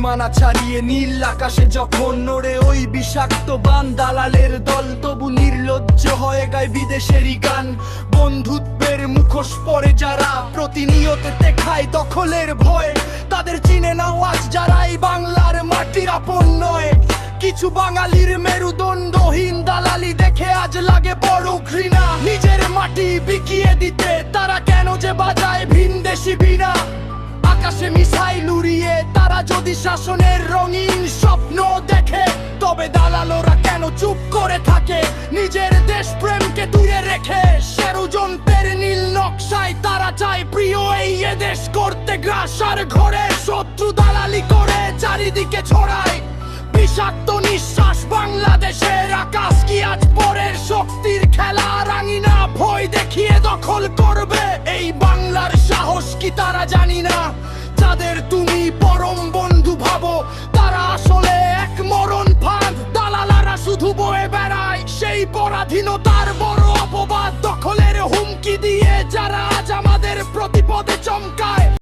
সীমানা ছাড়িয়ে নীল আকাশে যখন নড়ে ওই বিষাক্ত বান দালালের দল, তবু নির্লজ্জ হয়ে গায় বিদেশেরই গান। বন্ধুত্বের মুখোশ পরে যারা প্রতিনিয়ত দেখায় দখলের ভয়, তাদের চিনে নাও আজ যারা এই বাংলার মাটির আপন নয়। কিছু বাঙালির মেরুদণ্ডহীন দালালি দেখে আজ লাগে বড় ঘৃণা। নিজের মাটি বিকিয়ে দিতে তারা কেন যে বাজায় ভিনদেশি বীণা। আকাশে মিসাইল উড়িয়ে তারা যদি শাসনের রঙিন স্বপ্ন দেখে, তবে দালালরা কেন চুপ করে থাকে নিজের দেশপ্রেমকে দূরে রেখে। ষড়যন্ত্রের নীল নকশায় তারা চায় প্রিয় এই দেশ করতে গ্রাস, আর ঘরে শত্রু দালালি করে চারিদিকে ছড়ায় বিষাক্ত নিঃশ্বাস। বাংলাদেশের আকাশ কি আজ পরের শক্তির খেলা? রাঙিনা ভয় দেখিয়ে দখল করবে এই বাংলার সাহস কি তারা জানি না? যাদের তুমি পরম বন্ধু ভাবো তারা আসলে এক মরণ ফাঁদ। দালালারা শুধু বয়ে বেড়ায় সেই পরাধীনতার বড় অপবাদ। দখলের হুমকি দিয়ে যারা আজ আমাদের প্রতিপদে চমকায়,